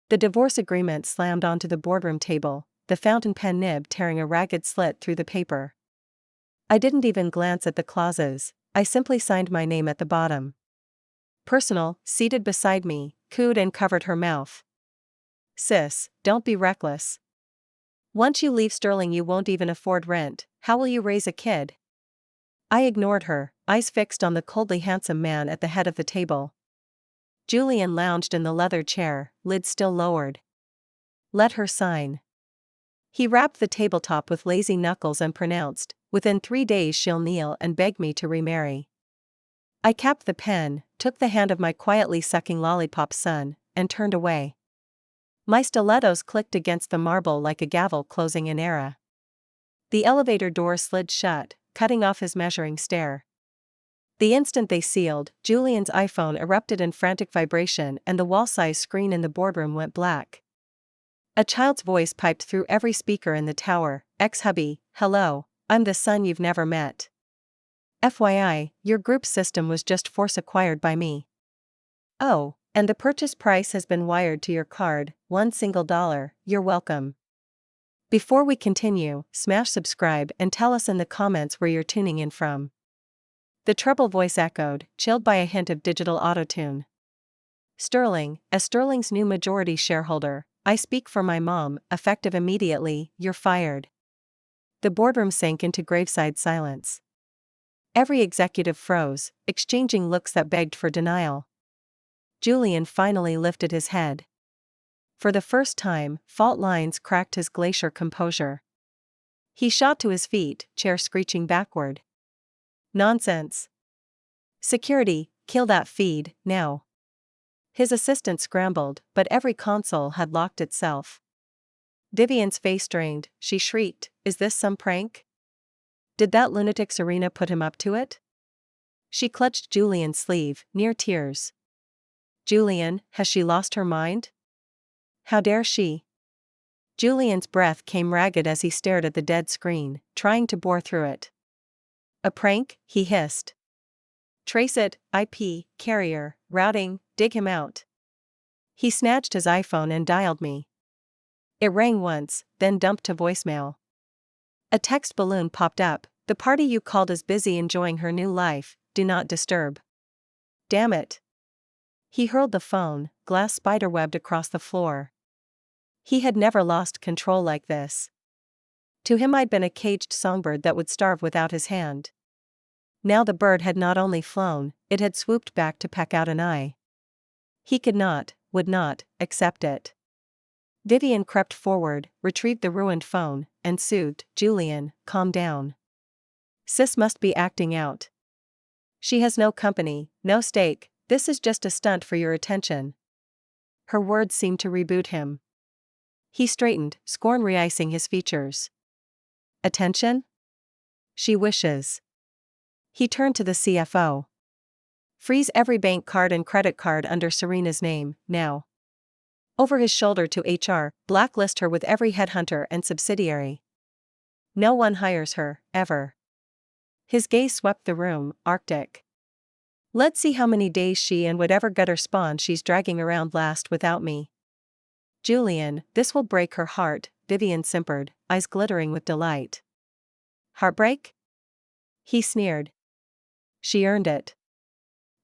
The divorce agreement slammed onto the boardroom table, the fountain pen nib tearing a ragged slit through the paper. I didn't even glance at the clauses, I simply signed my name at the bottom. Personal, seated beside me, cooed and covered her mouth. Sis, don't be reckless. Once you leave Sterling you won't even afford rent, how will you raise a kid? I ignored her, eyes fixed on the coldly handsome man at the head of the table. Julian lounged in the leather chair, lid still lowered. Let her sign. He rapped the tabletop with lazy knuckles and pronounced, within 3 days she'll kneel and beg me to remarry. I capped the pen, took the hand of my quietly sucking lollipop son, and turned away. My stilettos clicked against the marble like a gavel closing an era. The elevator door slid shut, cutting off his measuring stare. The instant they sealed, Julian's iPhone erupted in frantic vibration and the wall-size screen in the boardroom went black. A child's voice piped through every speaker in the tower, "Ex-hubby, hello, I'm the son you've never met. FYI, your group system was just force acquired by me. Oh, and the purchase price has been wired to your card, $1. You're welcome. Before we continue, smash subscribe and tell us in the comments where you're tuning in from." The treble voice echoed, chilled by a hint of digital autotune. Sterling, as Sterling's new majority shareholder, I speak for my mom, effective immediately, you're fired. The boardroom sank into graveside silence. Every executive froze, exchanging looks that begged for denial. Julian finally lifted his head. For the first time, fault lines cracked his glacier composure. He shot to his feet, chair screeching backward. Nonsense. Security, kill that feed, now. His assistant scrambled, but every console had locked itself. Vivian's face strained, she shrieked, is this some prank? Did that lunatic Serena put him up to it? She clutched Julian's sleeve, near tears. Julian, has she lost her mind? How dare she? Julian's breath came ragged as he stared at the dead screen, trying to bore through it. A prank, he hissed. Trace it, IP, carrier, routing, dig him out. He snatched his iPhone and dialed me. It rang once, then dumped to voicemail. A text balloon popped up, the party you called is busy enjoying her new life, do not disturb. Damn it. He hurled the phone, glass spiderwebbed across the floor. He had never lost control like this. To him I'd been a caged songbird that would starve without his hand. Now the bird had not only flown, it had swooped back to peck out an eye. He could not, would not, accept it. Vivian crept forward, retrieved the ruined phone, and soothed, Julian, calm down. Sis must be acting out. She has no company, no stake, this is just a stunt for your attention. Her words seemed to reboot him. He straightened, scorn re-icing his features. Attention? She wishes. He turned to the CFO. Freeze every bank card and credit card under Serena's name, now. Over his shoulder to HR, blacklist her with every headhunter and subsidiary. No one hires her, ever. His gaze swept the room, arctic. Let's see how many days she and whatever gutter spawn she's dragging around last without me. Julian, this will break her heart, Vivian simpered, eyes glittering with delight. Heartbreak? He sneered. She earned it.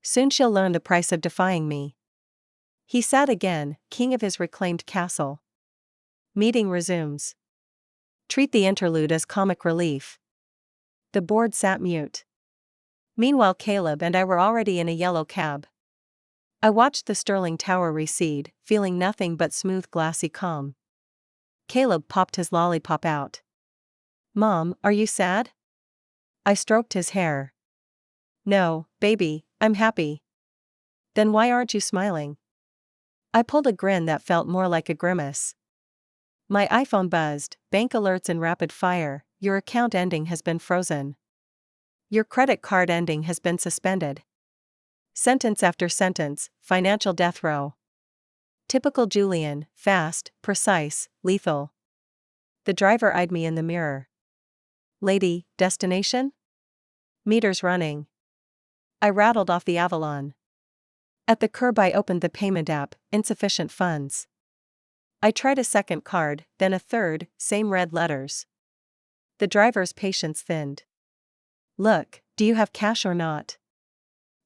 Soon she'll learn the price of defying me. He sat again, king of his reclaimed castle. Meeting resumes. Treat the interlude as comic relief. The board sat mute. Meanwhile Caleb and I were already in a yellow cab. I watched the Sterling Tower recede, feeling nothing but smooth glassy calm. Caleb popped his lollipop out. Mom, are you sad? I stroked his hair. No, baby, I'm happy. Then why aren't you smiling? I pulled a grin that felt more like a grimace. My iPhone buzzed, bank alerts in rapid fire, your account ending has been frozen. Your credit card ending has been suspended. Sentence after sentence, financial death row. Typical Julian, fast, precise, lethal. The driver eyed me in the mirror. Lady, destination? Meters running. I rattled off the Avalon. At the curb I opened the payment app, insufficient funds. I tried a second card, then a third, same red letters. The driver's patience thinned. Look, do you have cash or not?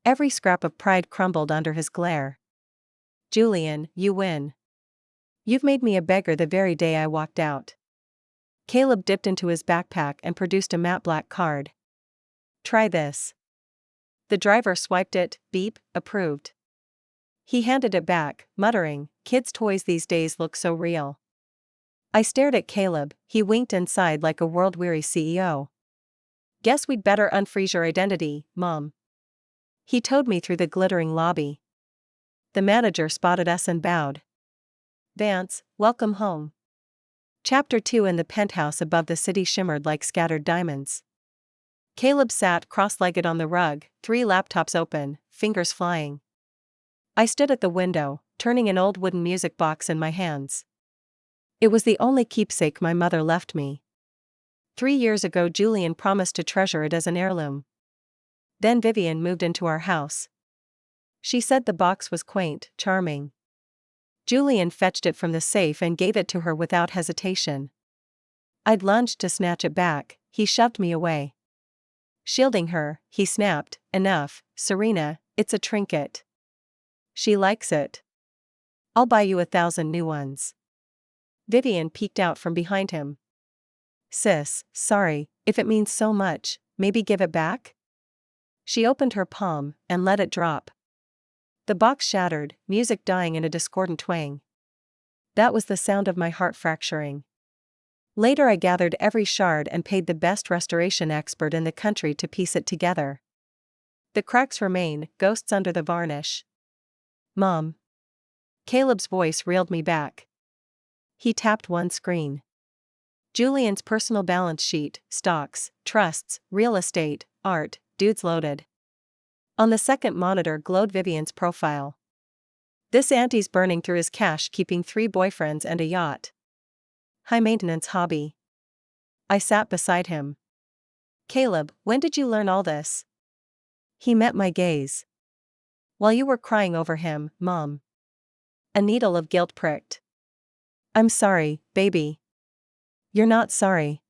Every scrap of pride crumbled under his glare. Julian, you win. You've made me a beggar the very day I walked out. Caleb dipped into his backpack and produced a matte black card. Try this. The driver swiped it, beep, approved. He handed it back, muttering, kids' toys these days look so real. I stared at Caleb, he winked and sighed like a world-weary CEO. Guess we'd better unfreeze your identity, Mom. He towed me through the glittering lobby. The manager spotted us and bowed. Vance, welcome home. Chapter 2. In the penthouse above the city shimmered like scattered diamonds. Caleb sat cross-legged on the rug, 3 laptops open, fingers flying. I stood at the window, turning an old wooden music box in my hands. It was the only keepsake my mother left me. 3 years ago Julian promised to treasure it as an heirloom. Then Vivian moved into our house. She said the box was quaint, charming. Julian fetched it from the safe and gave it to her without hesitation. I'd lunged to snatch it back, he shoved me away. Shielding her, he snapped, enough, Serena, it's a trinket. She likes it. I'll buy you 1,000 new ones. Vivian peeked out from behind him. Sis, sorry, if it means so much, maybe give it back? She opened her palm and let it drop. The box shattered, music dying in a discordant twang. That was the sound of my heart fracturing. Later I gathered every shard and paid the best restoration expert in the country to piece it together. The cracks remain, ghosts under the varnish. Mom. Caleb's voice reeled me back. He tapped one screen. Julian's personal balance sheet, stocks, trusts, real estate, art, dudes loaded. On the second monitor glowed Vivian's profile. This auntie's burning through his cash, keeping 3 boyfriends and a yacht. High-maintenance hobby. I sat beside him. Caleb, when did you learn all this? He met my gaze. While you were crying over him, Mom. A needle of guilt pricked. I'm sorry, baby. You're not sorry.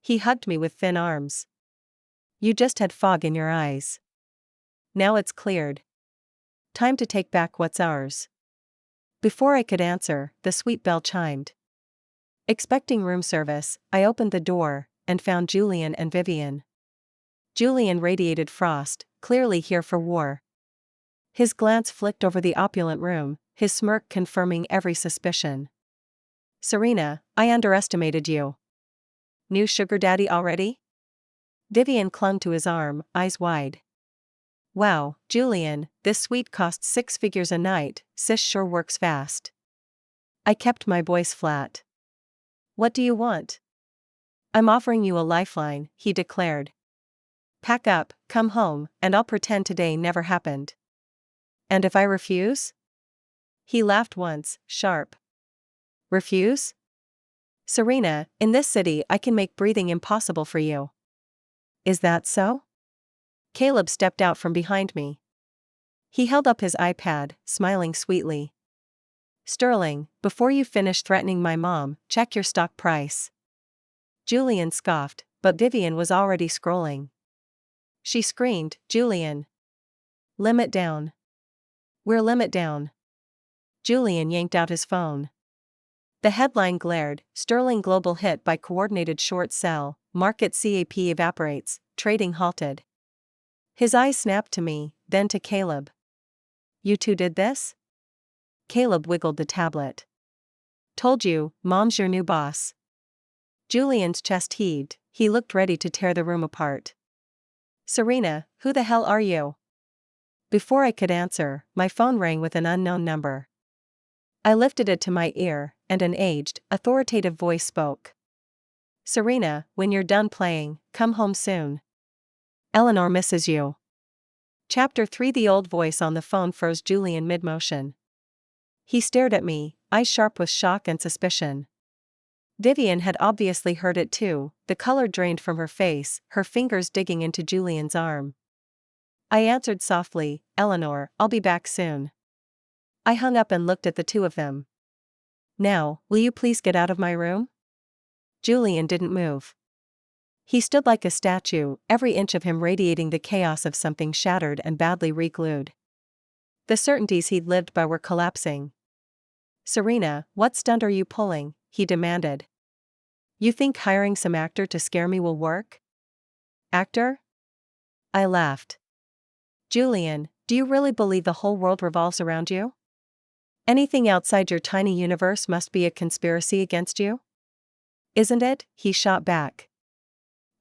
He hugged me with thin arms. You just had fog in your eyes. Now it's cleared. Time to take back what's ours. Before I could answer, the suite bell chimed. Expecting room service, I opened the door and found Julian and Vivian. Julian radiated frost, clearly here for war. His glance flicked over the opulent room, his smirk confirming every suspicion. Serena, I underestimated you. New sugar daddy already? Vivian clung to his arm, eyes wide. Wow, Julian, this suite costs 6 figures a night, sis sure works fast. I kept my voice flat. What do you want? I'm offering you a lifeline, he declared. Pack up, come home, and I'll pretend today never happened. And if I refuse? He laughed once, sharp. Refuse? Serena, in this city I can make breathing impossible for you. Is that so? Caleb stepped out from behind me. He held up his iPad, smiling sweetly. Sterling, before you finish threatening my mom, check your stock price. Julian scoffed, but Vivian was already scrolling. She screamed, Julian. Limit down. We're limit down. Julian yanked out his phone. The headline glared, Sterling global hit by coordinated short sell, market cap evaporates, trading halted. His eyes snapped to me, then to Caleb. You two did this? Caleb wiggled the tablet. Told you, Mom's your new boss. Julian's chest heaved, he looked ready to tear the room apart. Serena, who the hell are you? Before I could answer, my phone rang with an unknown number. I lifted it to my ear, and an aged, authoritative voice spoke. Serena, when you're done playing, come home soon. Eleanor misses you. Chapter 3. The old voice on the phone froze Julian mid-motion. He stared at me, eyes sharp with shock and suspicion. Vivian had obviously heard it too, the color drained from her face, her fingers digging into Julian's arm. I answered softly, Eleanor, I'll be back soon. I hung up and looked at the two of them. Now, will you please get out of my room? Julian didn't move. He stood like a statue, every inch of him radiating the chaos of something shattered and badly re-glued. The certainties he'd lived by were collapsing. Serena, what stunt are you pulling? He demanded. You think hiring some actor to scare me will work? Actor? I laughed. Julian, do you really believe the whole world revolves around you? Anything outside your tiny universe must be a conspiracy against you? Isn't it? He shot back.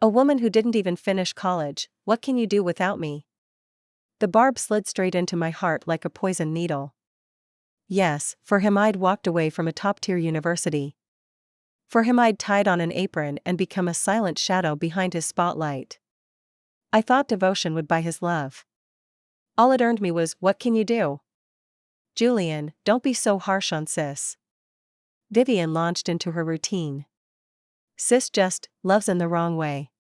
A woman who didn't even finish college, what can you do without me? The barb slid straight into my heart like a poisoned needle. Yes, for him I'd walked away from a top-tier university. For him I'd tied on an apron and become a silent shadow behind his spotlight. I thought devotion would buy his love. All it earned me was, what can you do? Julian, don't be so harsh on sis. Vivian launched into her routine. Sis just loves in the wrong way.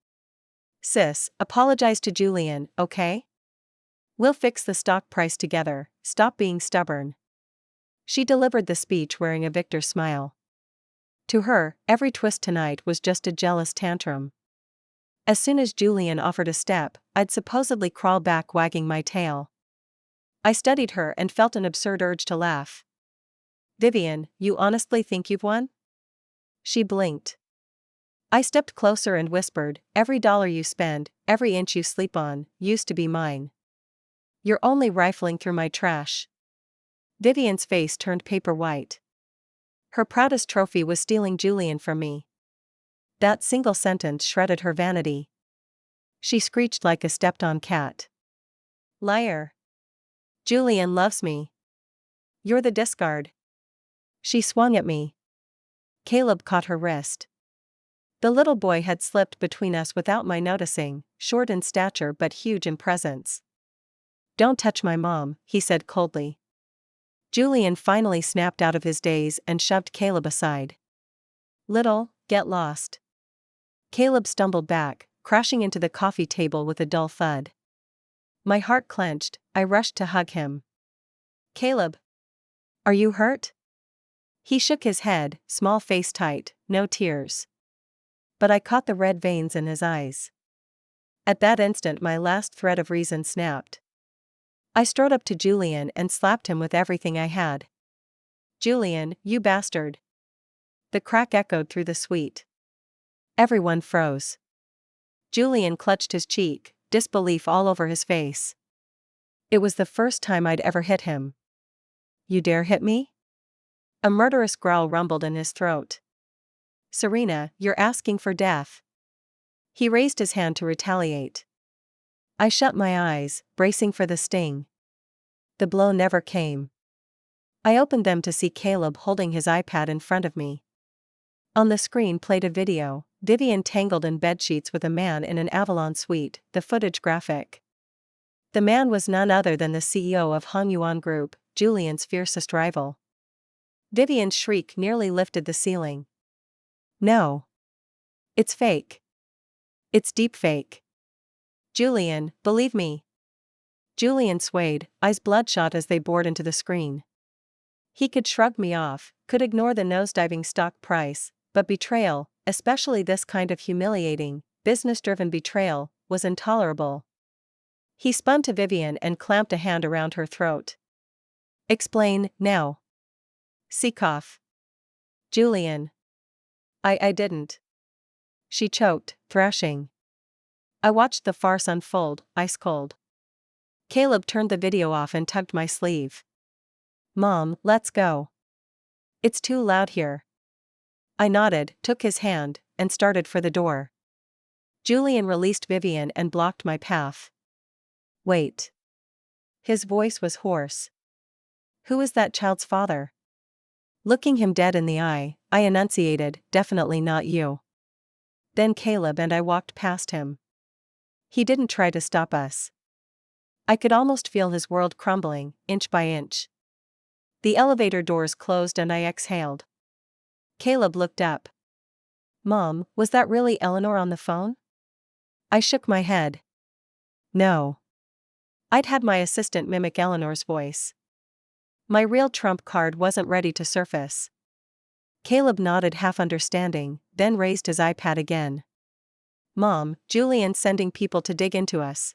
Sis, apologize to Julian, okay? We'll fix the stock price together, stop being stubborn. She delivered the speech wearing a victor smile. To her, every twist tonight was just a jealous tantrum. As soon as Julian offered a step, I'd supposedly crawl back wagging my tail. I studied her and felt an absurd urge to laugh. Vivian, you honestly think you've won? She blinked. I stepped closer and whispered, every dollar you spend, every inch you sleep on, used to be mine. You're only rifling through my trash. Vivian's face turned paper white. Her proudest trophy was stealing Julian from me. That single sentence shredded her vanity. She screeched like a stepped-on cat. Liar. Julian loves me. You're the discard. She swung at me. Caleb caught her wrist. The little boy had slipped between us without my noticing, short in stature but huge in presence. Don't touch my mom, he said coldly. Julian finally snapped out of his daze and shoved Caleb aside. Little, get lost. Caleb stumbled back, crashing into the coffee table with a dull thud. My heart clenched, I rushed to hug him. Caleb. Are you hurt? He shook his head, small face tight, no tears. But I caught the red veins in his eyes. At that instant my last thread of reason snapped. I strode up to Julian and slapped him with everything I had. Julian, you bastard. The crack echoed through the suite. Everyone froze. Julian clutched his cheek, disbelief all over his face. It was the first time I'd ever hit him. You dare hit me? A murderous growl rumbled in his throat. Serena, you're asking for death. He raised his hand to retaliate. I shut my eyes, bracing for the sting. The blow never came. I opened them to see Caleb holding his iPad in front of me. On the screen played a video, Vivian tangled in bedsheets with a man in an Avalon suite, the footage graphic. The man was none other than the CEO of Hong Yuan Group, Julian's fiercest rival. Vivian's shriek nearly lifted the ceiling. No. It's fake. It's deep fake. Julian, believe me. Julian swayed, eyes bloodshot as they bored into the screen. He could shrug me off, could ignore the nosediving stock price, but betrayal, especially this kind of humiliating, business-driven betrayal, was intolerable. He spun to Vivian and clamped a hand around her throat. Explain, now. Seekoff. Julian. I didn't. She choked, thrashing. I watched the farce unfold, ice cold. Caleb turned the video off and tugged my sleeve. Mom, let's go. It's too loud here. I nodded, took his hand, and started for the door. Julian released Vivian and blocked my path. Wait. His voice was hoarse. Who is that child's father? Looking him dead in the eye, I enunciated, definitely not you. Then Caleb and I walked past him. He didn't try to stop us. I could almost feel his world crumbling, inch by inch. The elevator doors closed and I exhaled. Caleb looked up. Mom, was that really Eleanor on the phone? I shook my head. No. I'd had my assistant mimic Eleanor's voice. My real trump card wasn't ready to surface. Caleb nodded half understanding, then raised his iPad again. Mom, Julian's sending people to dig into us.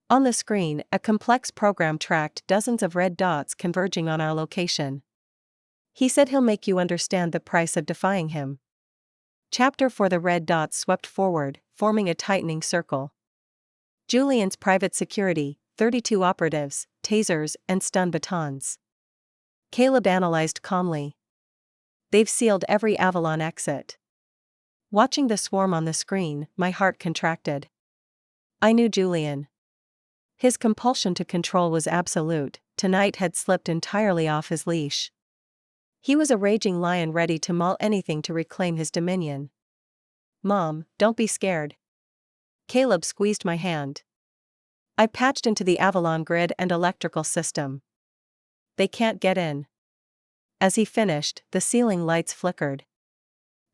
On the screen, a complex program tracked dozens of red dots converging on our location. He said he'll make you understand the price of defying him. Chapter 4. The red dots swept forward, forming a tightening circle. Julian's private security, 32 operatives, tasers, and stun batons. Caleb analyzed calmly. They've sealed every Avalon exit. Watching the swarm on the screen, my heart contracted. I knew Julian. His compulsion to control was absolute. Tonight had slipped entirely off his leash. He was a raging lion ready to maul anything to reclaim his dominion. Mom, don't be scared. Caleb squeezed my hand. I patched into the Avalon grid and electrical system. They can't get in. As he finished, the ceiling lights flickered.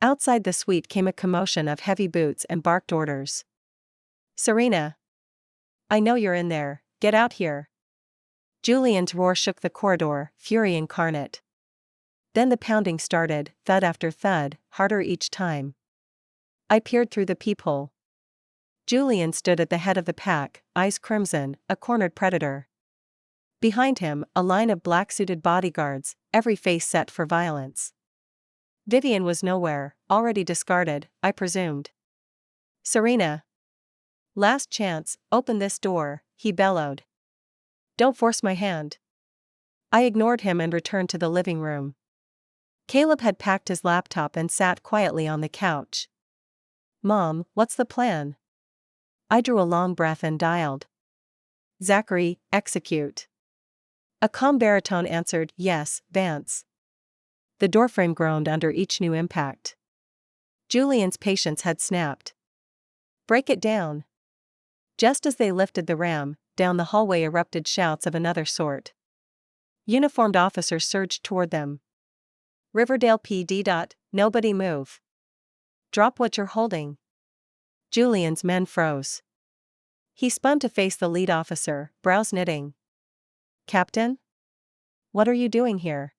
Outside the suite came a commotion of heavy boots and barked orders. Serena! I know you're in there, get out here. Julian's roar shook the corridor, fury incarnate. Then the pounding started, thud after thud, harder each time. I peered through the peephole. Julian stood at the head of the pack, eyes crimson, a cornered predator. Behind him, a line of black-suited bodyguards, every face set for violence. Vivian was nowhere, already discarded, I presumed. Serena! Last chance, open this door, he bellowed. Don't force my hand. I ignored him and returned to the living room. Caleb had packed his laptop and sat quietly on the couch. Mom, what's the plan? I drew a long breath and dialed. Zachary, execute. A calm baritone answered, yes, Vance. The doorframe groaned under each new impact. Julian's patience had snapped. Break it down. Just as they lifted the ram, down the hallway erupted shouts of another sort. Uniformed officers surged toward them. Riverdale PD. Nobody move. Drop what you're holding. Julian's men froze. He spun to face the lead officer, brows knitting. Captain? What are you doing here?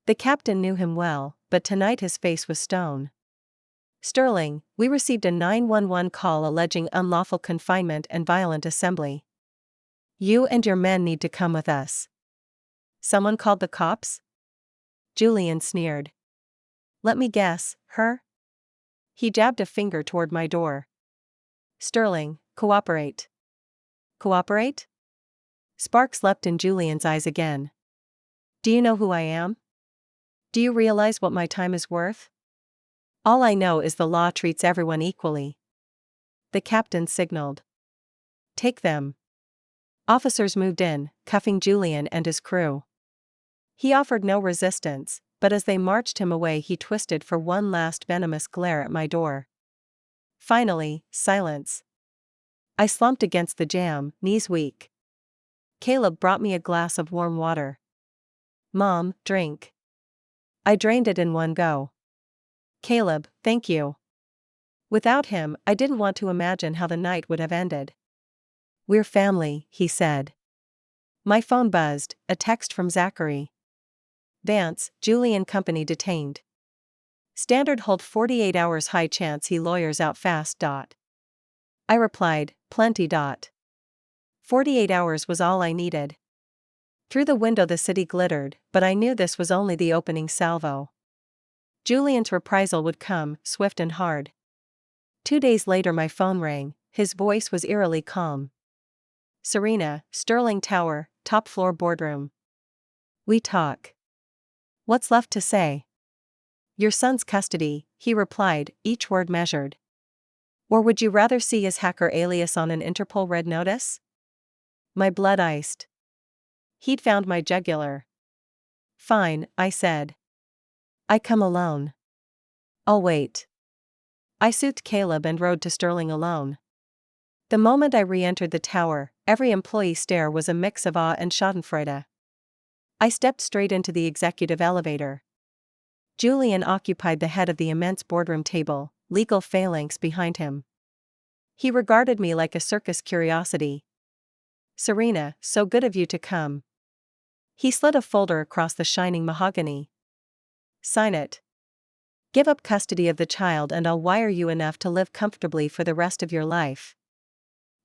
The captain knew him well, but tonight his face was stone. Sterling, we received a 911 call alleging unlawful confinement and violent assembly. You and your men need to come with us. Someone called the cops? Julian sneered. Let me guess, her? He jabbed a finger toward my door. Sterling, cooperate. Cooperate? Sparks leapt in Julian's eyes again. Do you know who I am? Do you realize what my time is worth? All I know is the law treats everyone equally. The captain signaled. Take them. Officers moved in, cuffing Julian and his crew. He offered no resistance, but as they marched him away he twisted for one last venomous glare at my door. Finally, silence. I slumped against the jamb, knees weak. Caleb brought me a glass of warm water. Mom, drink. I drained it in one go. Caleb, thank you. Without him, I didn't want to imagine how the night would have ended. We're family, he said. My phone buzzed, a text from Zachary. Vance, Julian company detained. Standard hold 48 hours, high chance he lawyers out fast. I replied, plenty. 48 hours was all I needed. Through the window the city glittered, but I knew this was only the opening salvo. Julian's reprisal would come, swift and hard. 2 days later my phone rang, his voice was eerily calm. Serena, Sterling Tower, top floor boardroom. We talk. What's left to say? Your son's custody, he replied, each word measured. Or would you rather see his hacker alias on an Interpol red notice? My blood iced. He'd found my jugular. Fine, I said. I come alone. I'll wait. I soothed Caleb and rode to Sterling alone. The moment I re-entered the tower, every employee stare was a mix of awe and schadenfreude. I stepped straight into the executive elevator. Julian occupied the head of the immense boardroom table, legal phalanx behind him. He regarded me like a circus curiosity. Serena, so good of you to come. He slid a folder across the shining mahogany. Sign it. Give up custody of the child and I'll wire you enough to live comfortably for the rest of your life.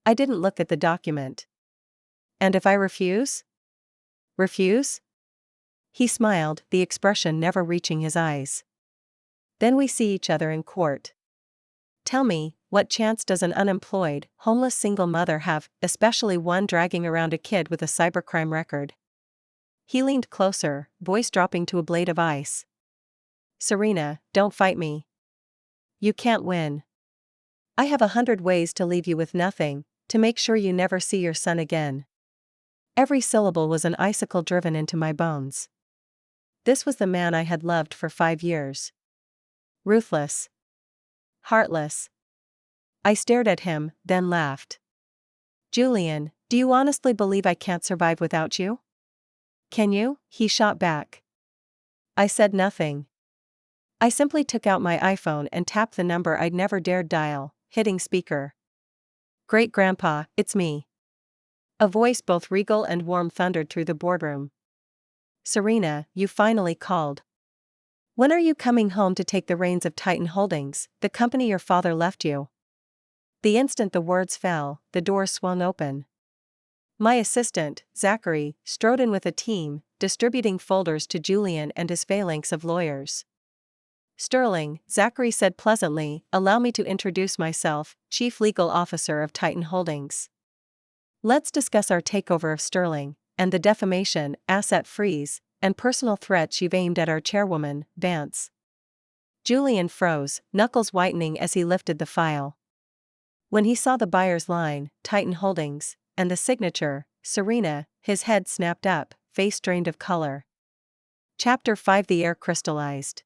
I didn't look at the document. And if I refuse? Refuse? He smiled, the expression never reaching his eyes. Then we see each other in court. Tell me, what chance does an unemployed, homeless single mother have, especially one dragging around a kid with a cybercrime record? He leaned closer, voice dropping to a blade of ice. Serena, don't fight me. You can't win. I have 100 ways to leave you with nothing, to make sure you never see your son again. Every syllable was an icicle driven into my bones. This was the man I had loved for 5 years. Ruthless. Heartless. I stared at him, then laughed. Julian, do you honestly believe I can't survive without you? Can you? He shot back. I said nothing. I simply took out my iPhone and tapped the number I'd never dared dial, hitting speaker. Great Grandpa, it's me. A voice both regal and warm thundered through the boardroom. Serena, you finally called. When are you coming home to take the reins of Titan Holdings, the company your father left you? The instant the words fell, the door swung open. My assistant, Zachary, strode in with a team, distributing folders to Julian and his phalanx of lawyers. Sterling, Zachary said pleasantly, allow me to introduce myself, Chief Legal Officer of Titan Holdings. Let's discuss our takeover of Sterling, and the defamation, asset freeze, and personal threats you've aimed at our chairwoman, Vance. Julian froze, knuckles whitening as he lifted the file. When he saw the buyer's line, Titan Holdings, and the signature, Serena, his head snapped up, face drained of color. Chapter 5. The air crystallized.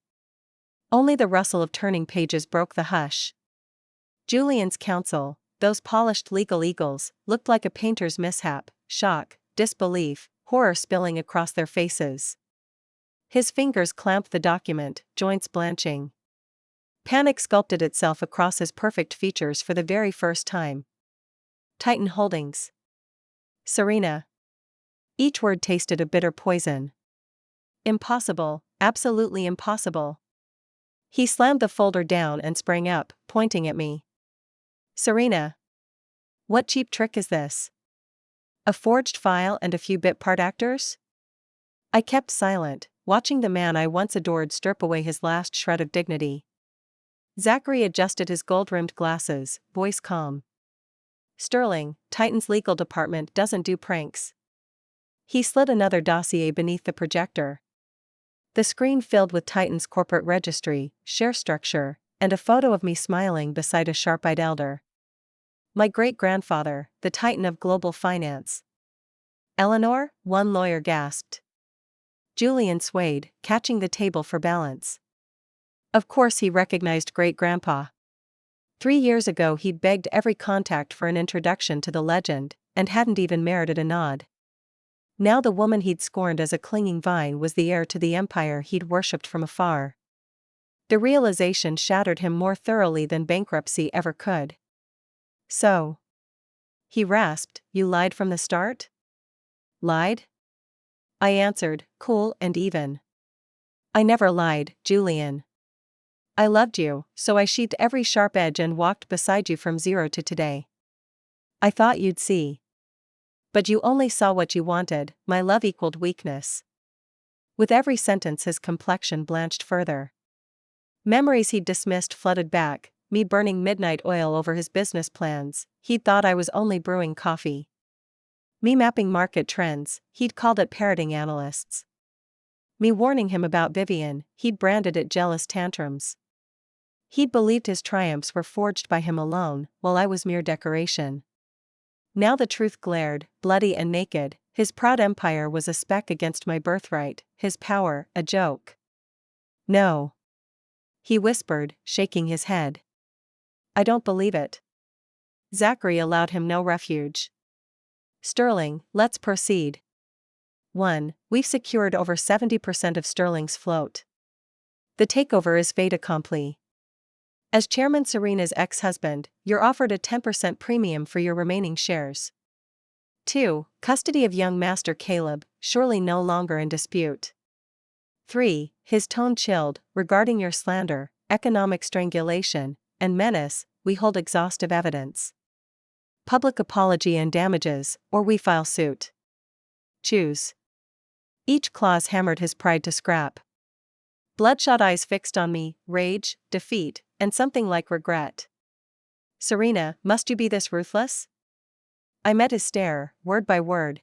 Only the rustle of turning pages broke the hush. Julian's counsel, those polished legal eagles, looked like a painter's mishap, shock, disbelief, horror spilling across their faces. His fingers clamped the document, joints blanching. Panic sculpted itself across his perfect features for the very first time. Titan Holdings. Serena. Each word tasted a bitter poison. Impossible, absolutely impossible. He slammed the folder down and sprang up, pointing at me. Serena. What cheap trick is this? A forged file and a few bit part actors? I kept silent, watching the man I once adored strip away his last shred of dignity. Zachary adjusted his gold-rimmed glasses, voice calm. Sterling, Titan's legal department doesn't do pranks. He slid another dossier beneath the projector. The screen filled with Titan's corporate registry, share structure, and a photo of me smiling beside a sharp-eyed elder. My great-grandfather, the Titan of global finance. Eleanor, one lawyer gasped. Julian swayed, catching the table for balance. Of course he recognized great-grandpa. 3 years ago he'd begged every contact for an introduction to the legend, and hadn't even merited a nod. Now the woman he'd scorned as a clinging vine was the heir to the empire he'd worshipped from afar. The realization shattered him more thoroughly than bankruptcy ever could. So, he rasped, you lied from the start? Lied? I answered, cool and even. I never lied, Julian. I loved you, so I sheathed every sharp edge and walked beside you from zero to today. I thought you'd see. But you only saw what you wanted, my love equaled weakness. With every sentence his complexion blanched further. Memories he'd dismissed flooded back, me burning midnight oil over his business plans, he'd thought I was only brewing coffee. Me mapping market trends, he'd called it parroting analysts. Me warning him about Vivian, he'd branded it jealous tantrums. He'd believed his triumphs were forged by him alone, while I was mere decoration. Now the truth glared, bloody and naked, his proud empire was a speck against my birthright, his power, a joke. No. He whispered, shaking his head. I don't believe it. Zachary allowed him no refuge. Sterling, let's proceed. 1. We've secured over 70% of Sterling's float. The takeover is fait accompli. As Chairman Serena's ex-husband, you're offered a 10% premium for your remaining shares. 2. Custody of young Master Caleb, surely no longer in dispute. 3. His tone chilled, regarding your slander, economic strangulation, and menace, we hold exhaustive evidence. Public apology and damages, or we file suit. Choose. Each clause hammered his pride to scrap. Bloodshot eyes fixed on me, rage, defeat, and something like regret. Serena, must you be this ruthless? I met his stare, word by word.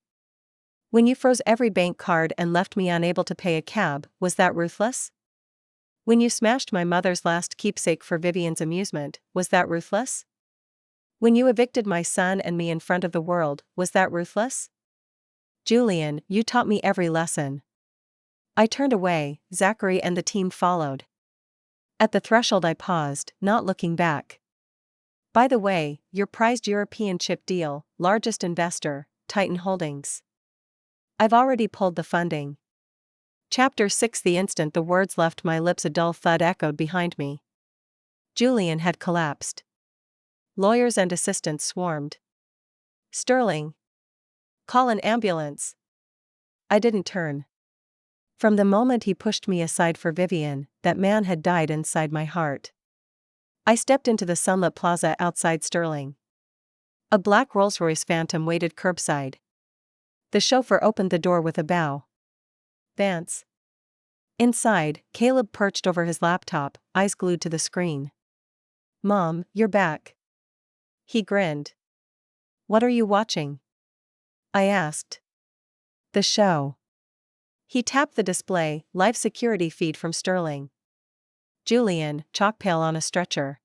When you froze every bank card and left me unable to pay a cab, was that ruthless? When you smashed my mother's last keepsake for Vivian's amusement, was that ruthless? When you evicted my son and me in front of the world, was that ruthless? Julian, you taught me every lesson. I turned away, Zachary and the team followed. At the threshold I paused, not looking back. By the way, your prized European chip deal, largest investor, Titan Holdings. I've already pulled the funding. Chapter 6. The instant the words left my lips, a dull thud echoed behind me. Julian had collapsed. Lawyers and assistants swarmed. Sterling. Call an ambulance. I didn't turn. From the moment he pushed me aside for Vivian, that man had died inside my heart. I stepped into the sunlit plaza outside Sterling. A black Rolls-Royce Phantom waited curbside. The chauffeur opened the door with a bow. Vance. Inside, Caleb perched over his laptop, eyes glued to the screen. Mom, you're back. He grinned. What are you watching? I asked. The show. He tapped the display, live security feed from Sterling. Julian, chalk pale on a stretcher.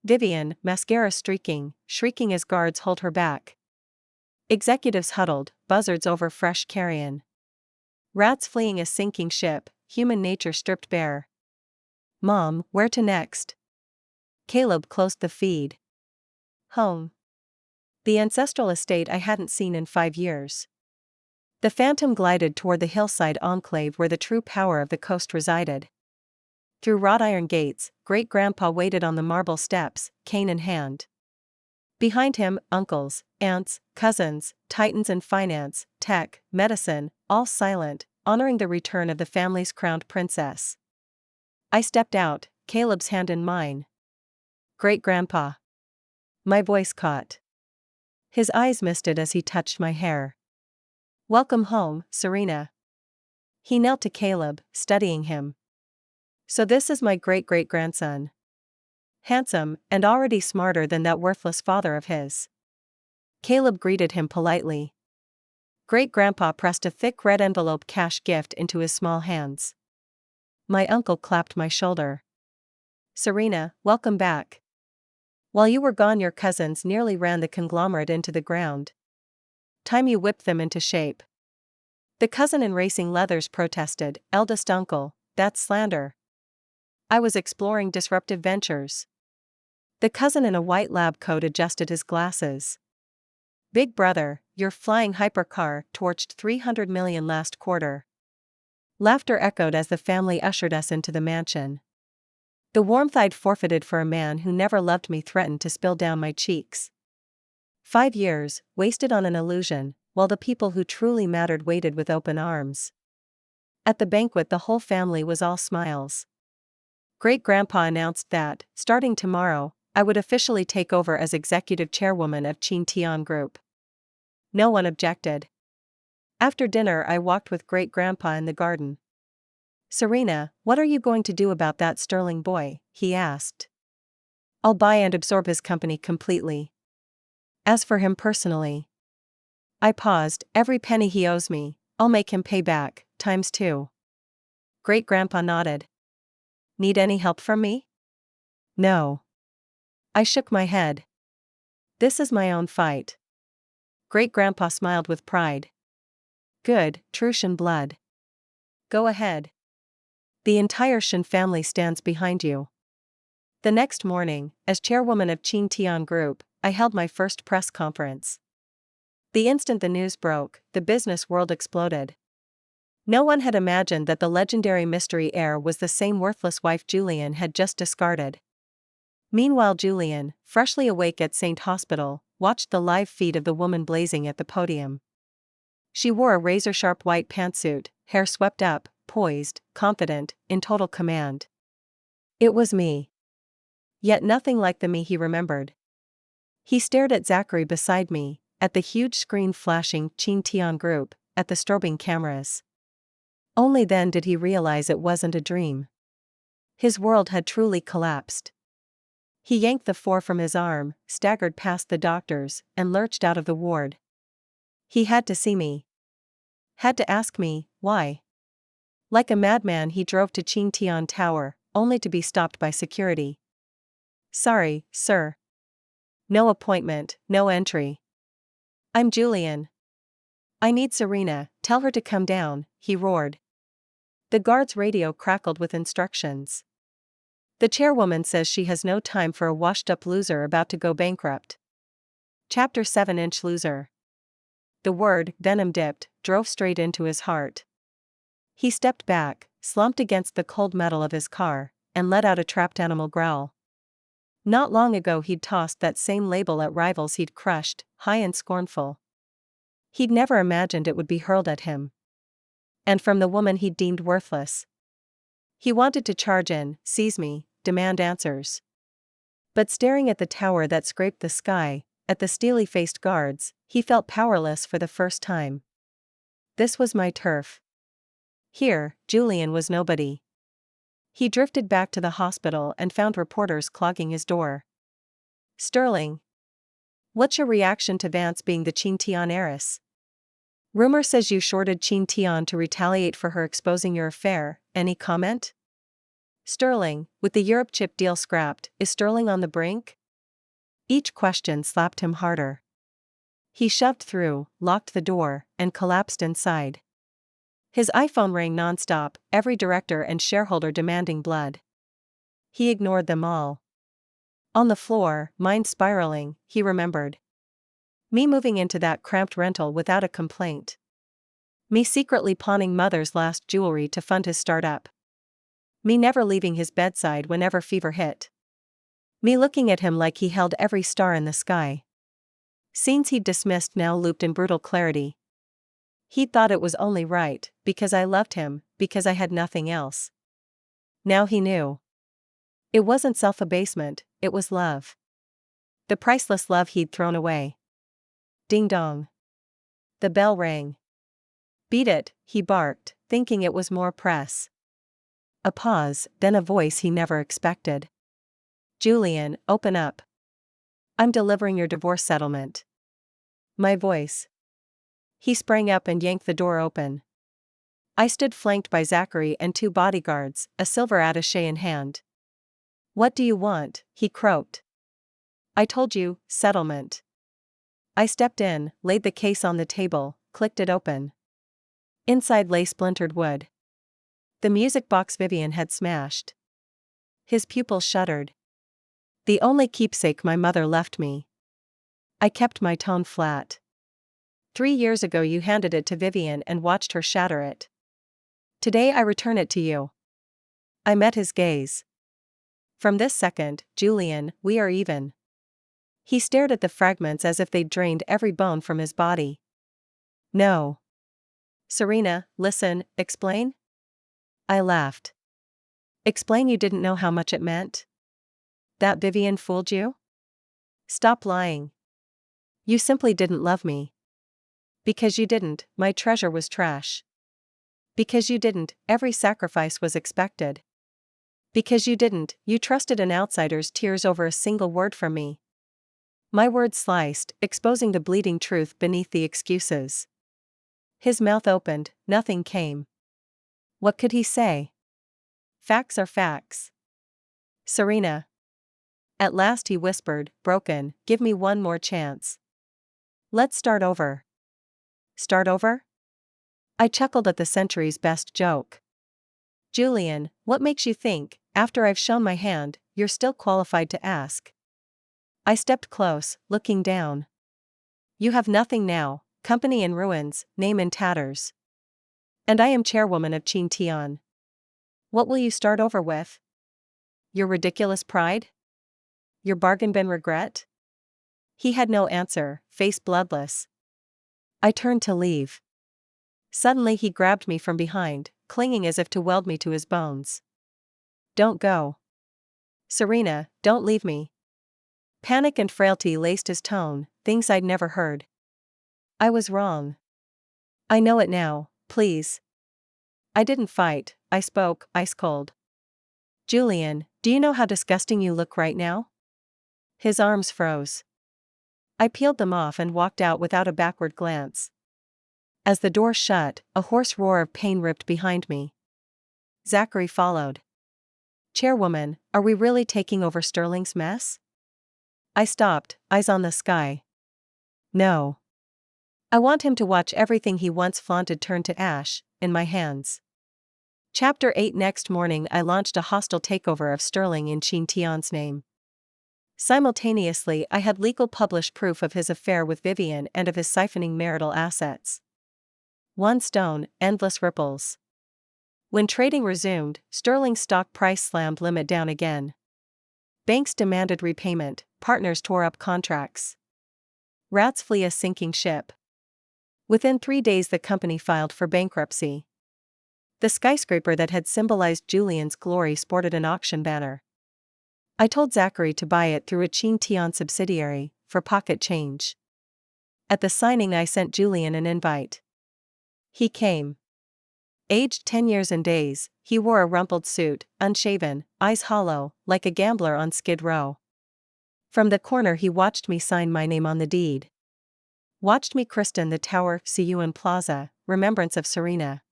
Vivian, mascara streaking, shrieking as guards hold her back. Executives huddled, buzzards over fresh carrion. Rats fleeing a sinking ship, human nature stripped bare. Mom, where to next? Caleb closed the feed. Home. The ancestral estate I hadn't seen in 5 years. The Phantom glided toward the hillside enclave where the true power of the coast resided. Through wrought iron gates, great-grandpa waited on the marble steps, cane in hand. Behind him, uncles, aunts, cousins, titans in finance, tech, medicine, all silent, honoring the return of the family's crowned princess. I stepped out, Caleb's hand in mine. Great-grandpa. My voice caught. His eyes misted as he touched my hair. Welcome home, Serena. He knelt to Caleb, studying him. So this is my great-great-grandson. Handsome, and already smarter than that worthless father of his. Caleb greeted him politely. Great-grandpa pressed a thick red envelope cash gift into his small hands. My uncle clapped my shoulder. Serena, welcome back. While you were gone, your cousins nearly ran the conglomerate into the ground. Time you whipped them into shape. The cousin in racing leathers protested, eldest uncle, that's slander. I was exploring disruptive ventures. The cousin in a white lab coat adjusted his glasses. Big brother, your flying hypercar torched 300 million last quarter. Laughter echoed as the family ushered us into the mansion. The warmth I'd forfeited for a man who never loved me threatened to spill down my cheeks. 5 years, wasted on an illusion, while the people who truly mattered waited with open arms. At the banquet, the whole family was all smiles. Great-grandpa announced that, starting tomorrow, I would officially take over as executive chairwoman of Chin Group. No one objected. After dinner, I walked with great-grandpa in the garden. Serena, what are you going to do about that Sterling boy? He asked. I'll buy and absorb his company completely. As for him personally. I paused, every penny he owes me, I'll make him pay back, ×2. Great-grandpa nodded. Need any help from me? No. I shook my head. This is my own fight. Great-grandpa smiled with pride. Good, true Shin blood. Go ahead. The entire Shin family stands behind you. The next morning, as chairwoman of Chin Group, I held my first press conference. The instant the news broke, the business world exploded. No one had imagined that the legendary mystery heir was the same worthless wife Julian had just discarded. Meanwhile, Julian, freshly awake at St. Hospital, watched the live feed of the woman blazing at the podium. She wore a razor-sharp white pantsuit, hair swept up, poised, confident, in total command. It was me. Yet nothing like the me he remembered. He stared at Zachary beside me, at the huge screen flashing Chin group, at the strobing cameras. Only then did he realize it wasn't a dream. His world had truly collapsed. He yanked the 4 from his arm, staggered past the doctors, and lurched out of the ward. He had to see me. Had to ask me, why? Like a madman he drove to Chin Tower, only to be stopped by security. Sorry, sir. No appointment, no entry. I'm Julian. I need Serena, tell her to come down, he roared. The guard's radio crackled with instructions. The chairwoman says she has no time for a washed-up loser about to go bankrupt. Chapter 7-inch loser. The word, venom-dipped, drove straight into his heart. He stepped back, slumped against the cold metal of his car, and let out a trapped animal growl. Not long ago he'd tossed that same label at rivals he'd crushed, high and scornful. He'd never imagined it would be hurled at him. And from the woman he'd deemed worthless. He wanted to charge in, seize me, demand answers. But staring at the tower that scraped the sky, at the steely-faced guards, he felt powerless for the first time. This was my turf. Here, Julian was nobody. He drifted back to the hospital and found reporters clogging his door. Sterling. What's your reaction to Vance being the Chin heiress? Rumor says you shorted Chin to retaliate for her exposing your affair, any comment? Sterling, with the Europe chip deal scrapped, is Sterling on the brink? Each question slapped him harder. He shoved through, locked the door, and collapsed inside. His iPhone rang nonstop, every director and shareholder demanding blood. He ignored them all. On the floor, mind spiraling, he remembered. Me moving into that cramped rental without a complaint. Me secretly pawning mother's last jewelry to fund his startup. Me never leaving his bedside whenever fever hit. Me looking at him like he held every star in the sky. Scenes he'd dismissed now looped in brutal clarity. He'd thought it was only right, because I loved him, because I had nothing else. Now he knew. It wasn't self-abasement, it was love. The priceless love he'd thrown away. Ding dong. The bell rang. Beat it, he barked, thinking it was more press. A pause, then a voice he never expected. Julian, open up. I'm delivering your divorce settlement. My voice. He sprang up and yanked the door open. I stood flanked by Zachary and 2 bodyguards, a silver attaché in hand. What do you want? He croaked. I told you, settlement. I stepped in, laid the case on the table, clicked it open. Inside lay splintered wood. The music box Vivian had smashed. His pupils shuddered. The only keepsake my mother left me. I kept my tone flat. 3 years ago you handed it to Vivian and watched her shatter it. Today I return it to you. I met his gaze. From this second, Julian, we are even. He stared at the fragments as if they'd drained every bone from his body. No. Serena, listen, explain? I laughed. Explain you didn't know how much it meant? That Vivian fooled you? Stop lying. You simply didn't love me. Because you didn't, my treasure was trash. Because you didn't, every sacrifice was expected. Because you didn't, you trusted an outsider's tears over a single word from me. My words sliced, exposing the bleeding truth beneath the excuses. His mouth opened, nothing came. What could he say? Facts are facts. Serena. At last he whispered, broken, give me one more chance. Let's start over. Start over? I chuckled at the century's best joke. Julian, what makes you think, after I've shown my hand, you're still qualified to ask? I stepped close, looking down. You have nothing now, company in ruins, name in tatters. And I am chairwoman of Chin Tian. What will you start over with? Your ridiculous pride? Your bargain bin regret? He had no answer, face bloodless. I turned to leave. Suddenly he grabbed me from behind, clinging as if to weld me to his bones. Don't go. Serena, don't leave me. Panic and frailty laced his tone, things I'd never heard. I was wrong. I know it now, please. I didn't fight, I spoke, ice cold. Julian, do you know how disgusting you look right now? His arms froze. I peeled them off and walked out without a backward glance. As the door shut, a hoarse roar of pain ripped behind me. Zachary followed. Chairwoman, are we really taking over Sterling's mess? I stopped, eyes on the sky. No. I want him to watch everything he once flaunted turn to ash, in my hands. Chapter 8. Next morning I launched a hostile takeover of Sterling in Chin Tion's name. Simultaneously I had legal published proof of his affair with Vivian and of his siphoning marital assets. One stone, endless ripples. When trading resumed, Sterling's stock price slammed limit down again. Banks demanded repayment, partners tore up contracts. Rats flee a sinking ship. Within 3 days the company filed for bankruptcy. The skyscraper that had symbolized Julian's glory sported an auction banner. I told Zachary to buy it through a Chin Tion subsidiary, for pocket change. At the signing I sent Julian an invite. He came. Aged 10 years and days, he wore a rumpled suit, unshaven, eyes hollow, like a gambler on Skid Row. From the corner he watched me sign my name on the deed. Watched me christen the tower, CU in Plaza, remembrance of Serena.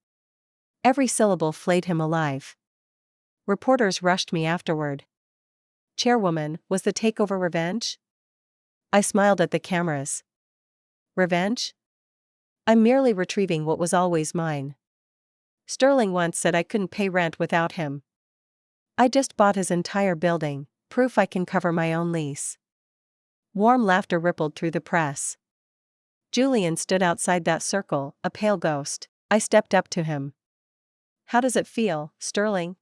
Every syllable flayed him alive. Reporters rushed me afterward. Chairwoman, was the takeover revenge? I smiled at the cameras. Revenge? I'm merely retrieving what was always mine. Sterling once said I couldn't pay rent without him. I just bought his entire building, proof I can cover my own lease. Warm laughter rippled through the press. Julian stood outside that circle, a pale ghost. I stepped up to him. How does it feel, Sterling?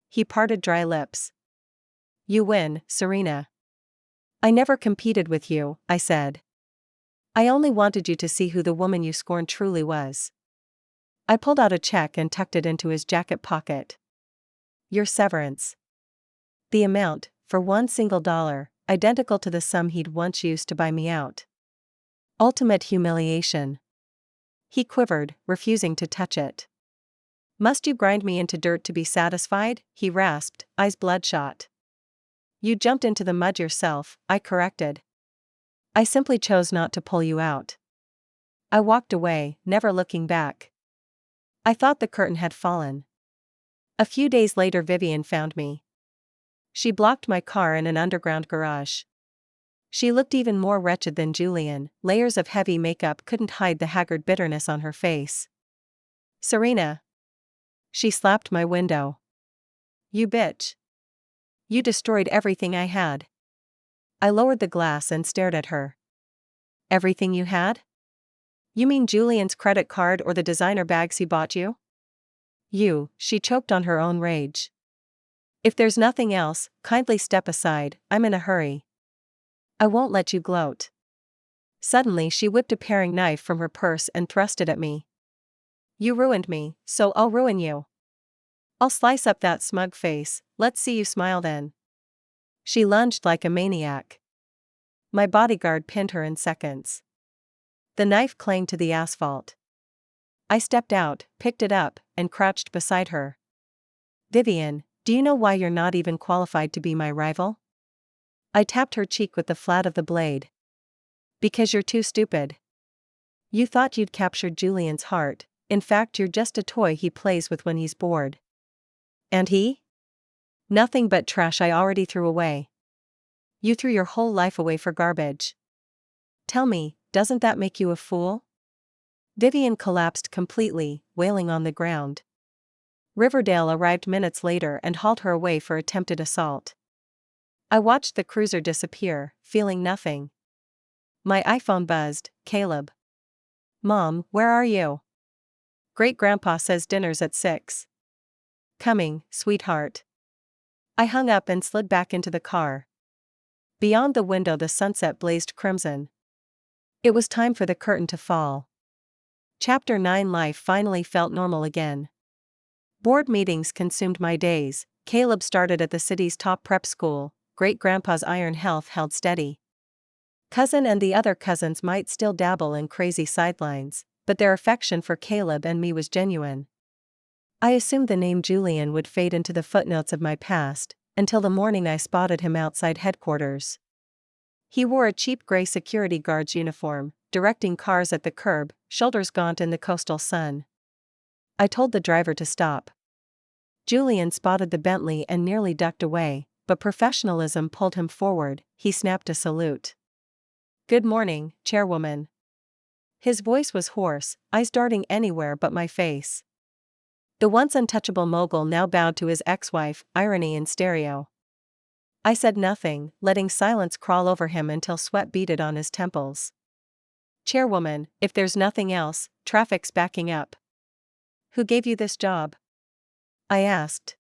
He parted dry lips. You win, Serena. I never competed with you, I said. I only wanted you to see who the woman you scorned truly was. I pulled out a check and tucked it into his jacket pocket. Your severance. The amount, for $1 identical to the sum he'd once used to buy me out. Ultimate humiliation. He quivered, refusing to touch it. Must you grind me into dirt to be satisfied? He rasped, eyes bloodshot. You jumped into the mud yourself, I corrected. I simply chose not to pull you out. I walked away, never looking back. I thought the curtain had fallen. A few days later Vivian found me. She blocked my car in an underground garage. She looked even more wretched than Julian, layers of heavy makeup couldn't hide the haggard bitterness on her face. Serena. She slapped my window. You bitch. You destroyed everything I had. I lowered the glass and stared at her. Everything you had? You mean Julian's credit card or the designer bags he bought you? She choked on her own rage. If there's nothing else, kindly step aside, I'm in a hurry. I won't let you gloat. Suddenly she whipped a paring knife from her purse and thrust it at me. You ruined me, so I'll ruin you. I'll slice up that smug face, let's see you smile then. She lunged like a maniac. My bodyguard pinned her in seconds. The knife clanged to the asphalt. I stepped out, picked it up, and crouched beside her. Vivian, do you know why you're not even qualified to be my rival? I tapped her cheek with the flat of the blade. Because you're too stupid. You thought you'd captured Julian's heart, in fact you're just a toy he plays with when he's bored. And he? Nothing but trash I already threw away. You threw your whole life away for garbage. Tell me, doesn't that make you a fool? Vivian collapsed completely, wailing on the ground. Riverdale arrived minutes later and hauled her away for attempted assault. I watched the cruiser disappear, feeling nothing. My iPhone buzzed, Caleb. Mom, where are you? Great-grandpa says dinner's at 6. Coming, sweetheart. I hung up and slid back into the car. Beyond the window the sunset blazed crimson. It was time for the curtain to fall. Chapter 9. Life finally felt normal again. Board meetings consumed my days. Caleb started at the city's top prep school. Great-grandpa's iron health held steady. Cousin and the other cousins might still dabble in crazy sidelines, but their affection for Caleb and me was genuine. I assumed the name Julian would fade into the footnotes of my past, until the morning I spotted him outside headquarters. He wore a cheap gray security guard's uniform, directing cars at the curb, shoulders gaunt in the coastal sun. I told the driver to stop. Julian spotted the Bentley and nearly ducked away, but professionalism pulled him forward. He snapped a salute. "Good morning, Chairwoman." His voice was hoarse, eyes darting anywhere but my face. The once untouchable mogul now bowed to his ex-wife, irony in stereo. I said nothing, letting silence crawl over him until sweat beaded on his temples. "Chairwoman, if there's nothing else, traffic's backing up." "Who gave you this job?" I asked.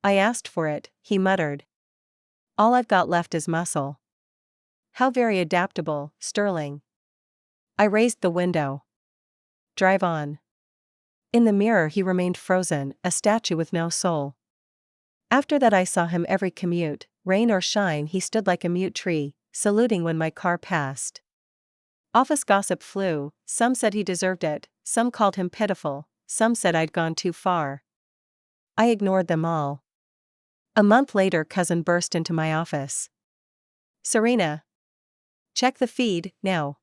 "I asked for it," he muttered. "All I've got left is muscle." "How very adaptable, Sterling." I raised the window. "Drive on." In the mirror he remained frozen, a statue with no soul. After that I saw him every commute, rain or shine he stood like a mute tree, saluting when my car passed. Office gossip flew, some said he deserved it, some called him pitiful, some said I'd gone too far. I ignored them all. A month later cousin burst into my office. "Serena. Check the feed, now."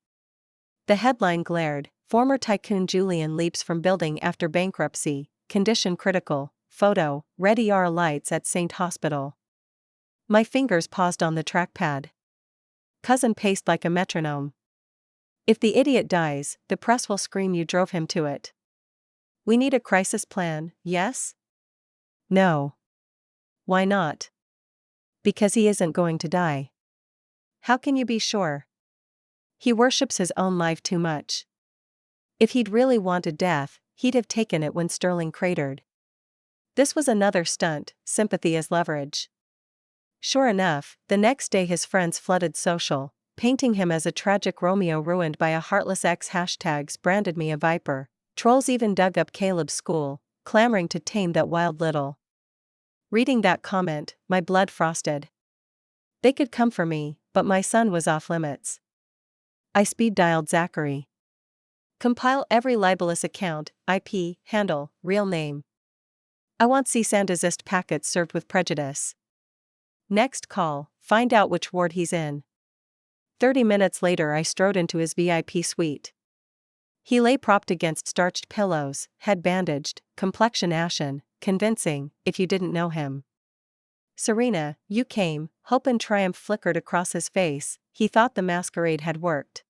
The headline glared, "Former tycoon Julian leaps from building after bankruptcy, condition critical, photo, red ER lights at St. Hospital." My fingers paused on the trackpad. Cousin paced like a metronome. "If the idiot dies, the press will scream you drove him to it." "We need a crisis plan, yes?" "No." "Why not?" "Because he isn't going to die." "How can you be sure?" "He worships his own life too much. If he'd really wanted death, he'd have taken it when Sterling cratered." This was another stunt, sympathy as leverage. Sure enough, the next day his friends flooded social, painting him as a tragic Romeo ruined by a heartless ex. Hashtags branded me a viper. Trolls even dug up Caleb's school, clamoring to tame that wild little. Reading that comment, my blood frosted. They could come for me, but my son was off limits. I speed-dialed Zachary. "Compile every libelous account, IP, handle, real name. I want cease-and-desist packets served with prejudice. Next call, find out which ward he's in." 30 minutes later I strode into his VIP suite. He lay propped against starched pillows, head bandaged, complexion ashen, convincing, if you didn't know him. "Serena, you came." Hope and triumph flickered across his face. He thought the masquerade had worked.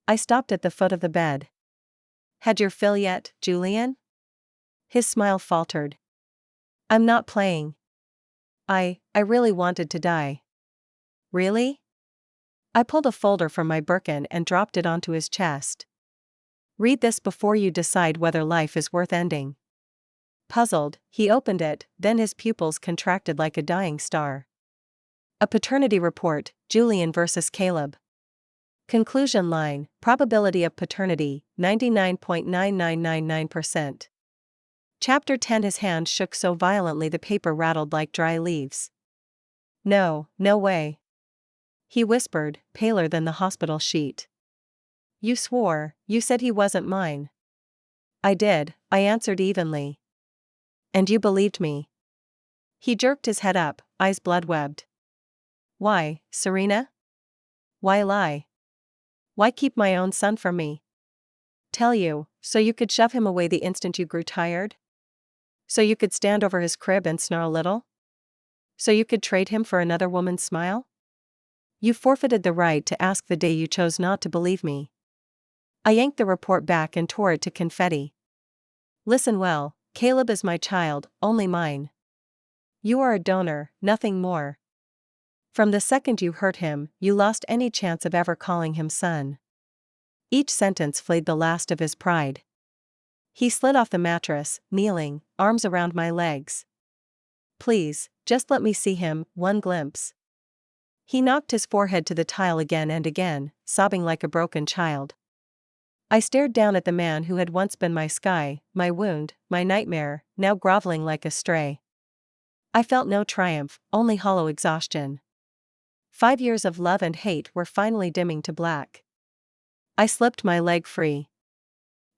I stopped at the foot of the bed. "Had your fill yet, Julian?" His smile faltered. "I'm not playing. I really wanted to die." "Really?" I pulled a folder from my Birkin and dropped it onto his chest. "Read this before you decide whether life is worth ending." Puzzled, he opened it, then his pupils contracted like a dying star. A paternity report, Julian versus Caleb. Conclusion line, probability of paternity, 99.9999%. Chapter 10. His hand shook so violently the paper rattled like dry leaves. "No, no way," he whispered, paler than the hospital sheet. "You swore, you said he wasn't mine." "I did," I answered evenly. "And you believed me." He jerked his head up, eyes blood-webbed. "Why, Serena? Why lie? Why keep my own son from me?" "Tell you, so you could shove him away the instant you grew tired? So you could stand over his crib and snarl a little? So you could trade him for another woman's smile? You forfeited the right to ask the day you chose not to believe me." I yanked the report back and tore it to confetti. "Listen well, Caleb is my child, only mine. You are a donor, nothing more. From the second you hurt him, you lost any chance of ever calling him son." Each sentence flayed the last of his pride. He slid off the mattress, kneeling, arms around my legs. "Please, just let me see him, one glimpse." He knocked his forehead to the tile again and again, sobbing like a broken child. I stared down at the man who had once been my sky, my wound, my nightmare, now groveling like a stray. I felt no triumph, only hollow exhaustion. 5 years of love and hate were finally dimming to black. I slipped my leg free.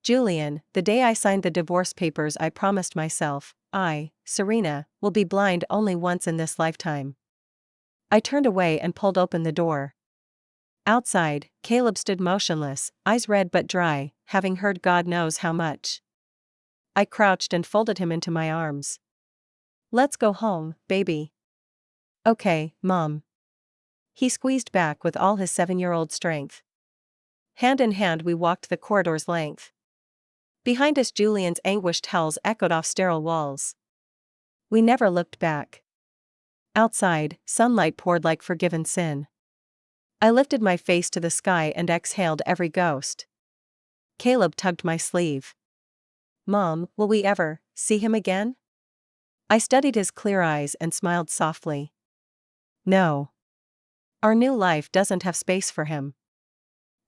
Julian, the day I signed the divorce papers, I promised myself, Serena, will be blind only once in this lifetime. I turned away and pulled open the door. Outside, Caleb stood motionless, eyes red but dry, having heard God knows how much. I crouched and folded him into my arms. Let's go home, baby. Okay, Mom. He squeezed back with all his 7-year-old strength. Hand in hand we walked the corridor's length. Behind us Julian's anguished howls echoed off sterile walls. We never looked back. Outside, sunlight poured like forgiven sin. I lifted my face to the sky and exhaled every ghost. Caleb tugged my sleeve. Mom, will we ever see him again? I studied his clear eyes and smiled softly. No. Our new life doesn't have space for him.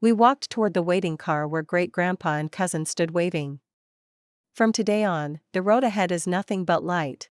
We walked toward the waiting car where great-grandpa and cousin stood waving. From today on, the road ahead is nothing but light.